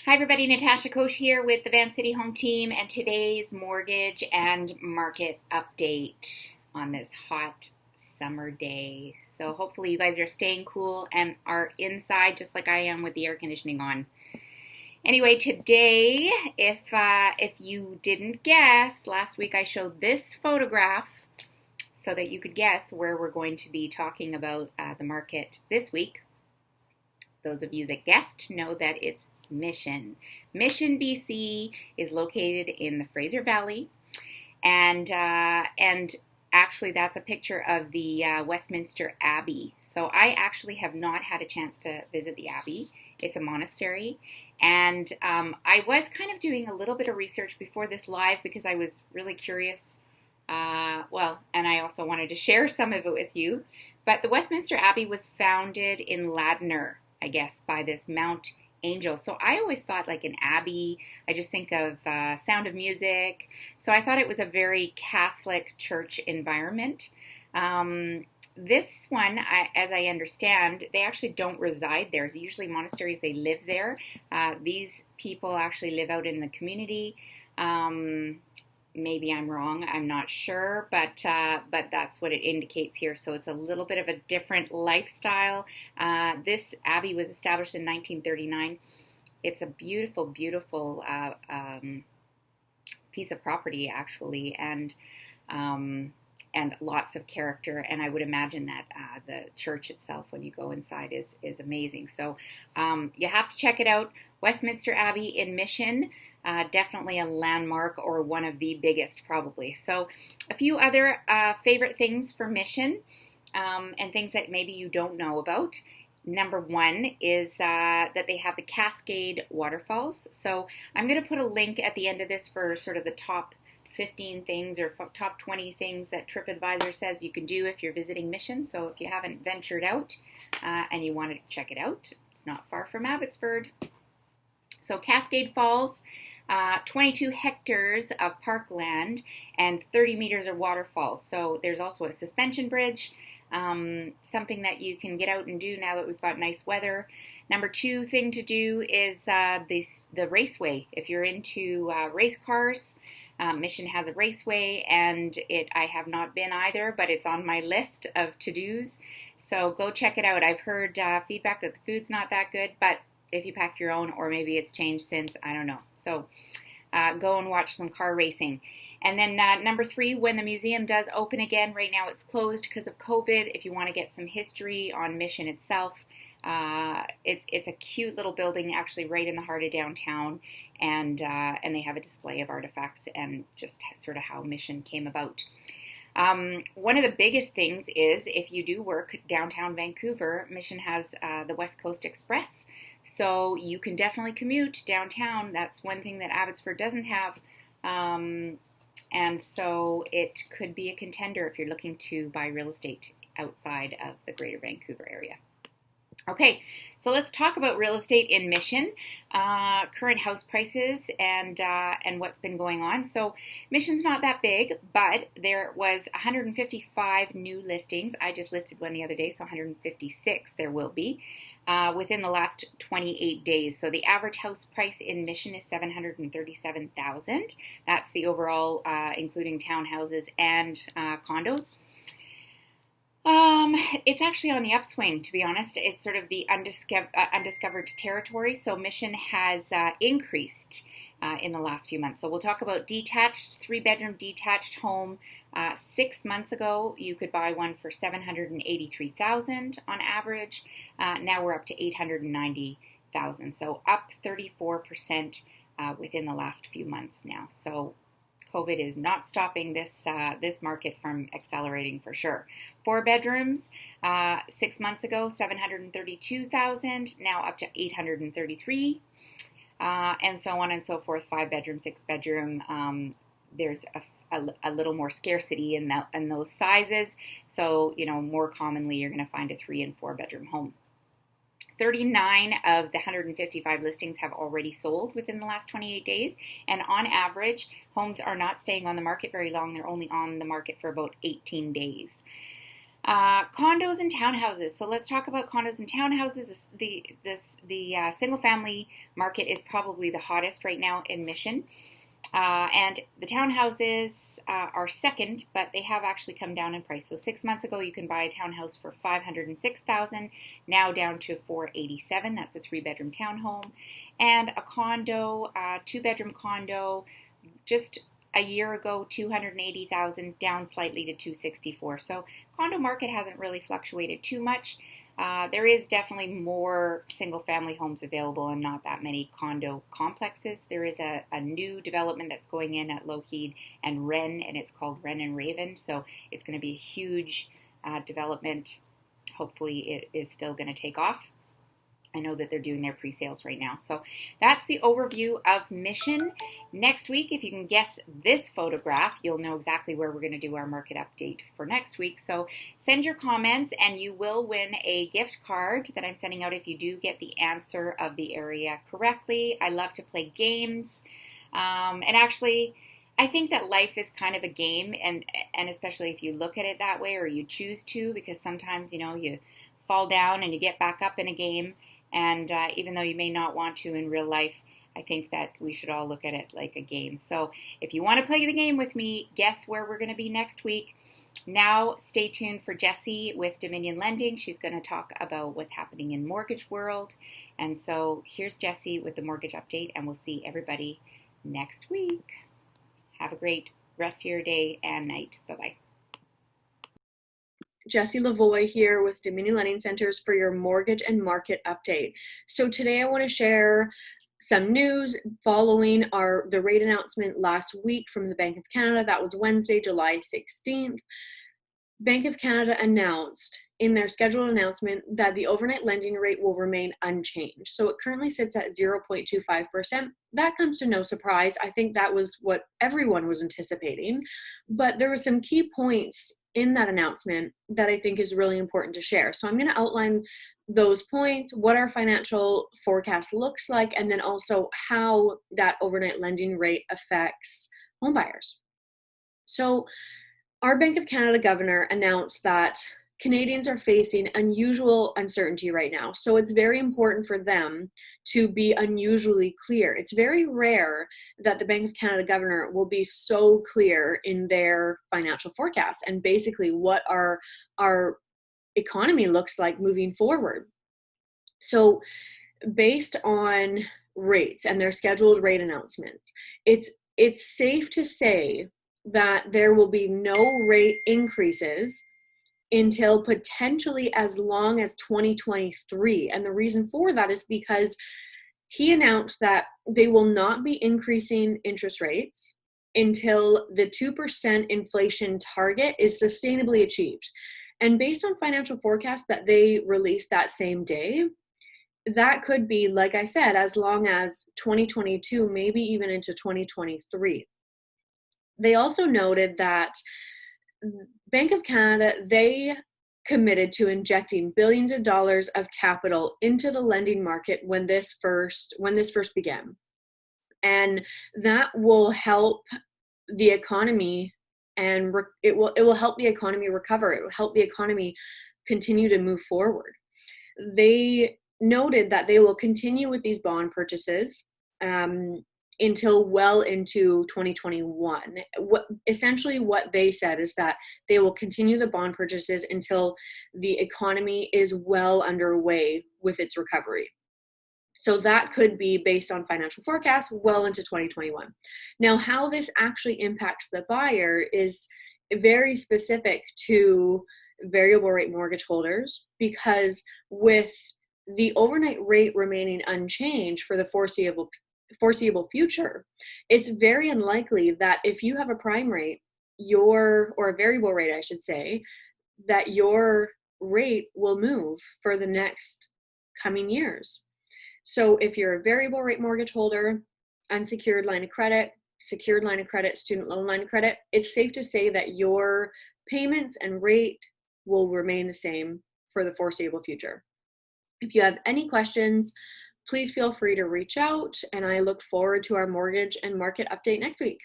Hi everybody, Natasha Koch here with the Van City Home Team and today's mortgage and market update on this hot summer day. So hopefully you guys are staying cool and are inside just like I am with the air conditioning on. Anyway, today, if you didn't guess, last week I showed this photograph so that you could guess where we're going to be talking about the market this week. Those of you that guessed know that it's Mission. Mission, BC is located in the Fraser Valley, and actually that's a picture of the Westminster Abbey. So I actually have not had a chance to visit the Abbey. It's a monastery, and I was kind of doing a little bit of research before this live because I was really curious. And I also wanted to share some of it with you. But the Westminster Abbey was founded in Ladner, I guess, by this Mount Angel. So I always thought like an abbey, I just think of Sound of Music. So I thought it was a very Catholic church environment. This one, as I understand, they actually don't reside there. Usually monasteries, they live there. These people actually live out in the community. Maybe I'm wrong, I'm not sure, but that's what it indicates here. So it's a little bit of a different lifestyle. This abbey was established in 1939. It's a beautiful, beautiful piece of property, actually, and lots of character. And I would imagine that the church itself, when you go inside, is amazing. So you have to check it out. Westminster Abbey in Mission. Definitely a landmark, or one of the biggest probably. So a few other favorite things for Mission and things that maybe you don't know about. Number one is that they have the Cascade Waterfalls. So I'm going to put a link at the end of this for sort of the top 15 things or top 20 things that TripAdvisor says you can do if you're visiting Mission. So if you haven't ventured out and you want to check it out, it's not far from Abbotsford. So Cascade Falls, 22 hectares of parkland and 30 meters of waterfalls. So there's also a suspension bridge, something that you can get out and do now that we've got nice weather. Number two thing to do is the raceway. If you're into race cars, Mission has a raceway, and I have not been either, but it's on my list of to-dos. So go check it out. I've heard feedback that the food's not that good, but if you pack your own, or maybe it's changed since, I don't know. So go and watch some car racing. And then number three, when the museum does open again, right now it's closed because of COVID. If you want to get some history on Mission itself, it's a cute little building actually right in the heart of downtown, and they have a display of artifacts and just sort of how Mission came about. One of the biggest things is if you do work downtown Vancouver, Mission has the West Coast Express. So you can definitely commute downtown. That's one thing that Abbotsford doesn't have. And so it could be a contender if you're looking to buy real estate outside of the Greater Vancouver area. Okay, so let's talk about real estate in Mission, current house prices, and what's been going on. So Mission's not that big, but there was 155 new listings. I just listed one the other day, so 156 there will be within the last 28 days. So the average house price in Mission is $737,000. That's the overall, including townhouses and condos. It's actually on the upswing, to be honest. It's sort of the undiscovered territory. So Mission has increased in the last few months. So we'll talk about detached, 3-bedroom detached home. 6 months ago, you could buy one for $783,000 on average. Now we're up to $890,000. So up 34% within the last few months now. So COVID is not stopping this market from accelerating for sure. 4 bedrooms, 6 months ago, $732,000, now up to $833,000, and so on and so forth. 5 bedroom, 6 bedroom. There's a little more scarcity in those sizes. So more commonly you're going to find a 3 and 4 bedroom home. 39 of the 155 listings have already sold within the last 28 days. And on average, homes are not staying on the market very long. They're only on the market for about 18 days. Condos and townhouses. So let's talk about condos and townhouses. The single family market is probably the hottest right now in Mission. And the townhouses are second, but they have actually come down in price. So 6 months ago, you can buy a townhouse for $506,000, now down to $487,000. That's a 3-bedroom townhome, and a condo, 2-bedroom condo, just a year ago, $280,000, down slightly to $264,000. So condo market hasn't really fluctuated too much. There is definitely more single-family homes available and not that many condo complexes. There is a new development that's going in at Lougheed and Wren, and it's called Wren and Raven. So it's going to be a huge development. Hopefully it is still going to take off. I know that they're doing their pre-sales right now. So that's the overview of Mission. Next week, if you can guess this photograph, you'll know exactly where we're going to do our market update for next week. So send your comments and you will win a gift card that I'm sending out if you do get the answer of the area correctly. I love to play games. And actually, I think that life is kind of a game, and especially if you look at it that way or you choose to, because sometimes, you fall down and you get back up in a game. And even though you may not want to in real life, I think that we should all look at it like a game. So if you want to play the game with me, guess where we're going to be next week. Now stay tuned for Jessie with Dominion Lending. She's going to talk about what's happening in mortgage world. And so here's Jessie with the mortgage update, and we'll see everybody next week. Have a great rest of your day and night. Bye-bye. Jessie Lavoie here with Dominion Lending Centers for your mortgage and market update. So today I want to share some news following the rate announcement last week from the Bank of Canada. That was Wednesday, July 16th. Bank of Canada announced in their scheduled announcement that the overnight lending rate will remain unchanged. So it currently sits at 0.25%. That comes to no surprise. I think that was what everyone was anticipating. But there were some key points in that announcement that I think is really important to share. So I'm going to outline those points, what our financial forecast looks like, and then also how that overnight lending rate affects homebuyers. So our Bank of Canada governor announced that Canadians are facing unusual uncertainty right now. So it's very important for them to be unusually clear. It's very rare that the Bank of Canada governor will be so clear in their financial forecast and basically what our economy looks like moving forward. So based on rates and their scheduled rate announcements, it's safe to say that there will be no rate increases until potentially as long as 2023. And the reason for that is because he announced that they will not be increasing interest rates until the 2% inflation target is sustainably achieved. And based on financial forecasts that they released that same day, that could be, like I said, as long as 2022, maybe even into 2023. They also noted that Bank of Canada, they committed to injecting billions of dollars of capital into the lending market when this first began. And that will help the economy, and it will help the economy recover. It will help the economy continue to move forward. They noted that they will continue with these bond purchases until well into 2021. Essentially what they said is that they will continue the bond purchases until the economy is well underway with its recovery. So that could be, based on financial forecasts, well into 2021. Now, how this actually impacts the buyer is very specific to variable rate mortgage holders, because with the overnight rate remaining unchanged for the foreseeable future, it's very unlikely that if you have a prime rate, or a variable rate, I should say, that your rate will move for the next coming years. So if you're a variable rate mortgage holder, unsecured line of credit, secured line of credit, student loan line of credit, it's safe to say that your payments and rate will remain the same for the foreseeable future. If you have any questions, please feel free to reach out, and I look forward to our mortgage and market update next week.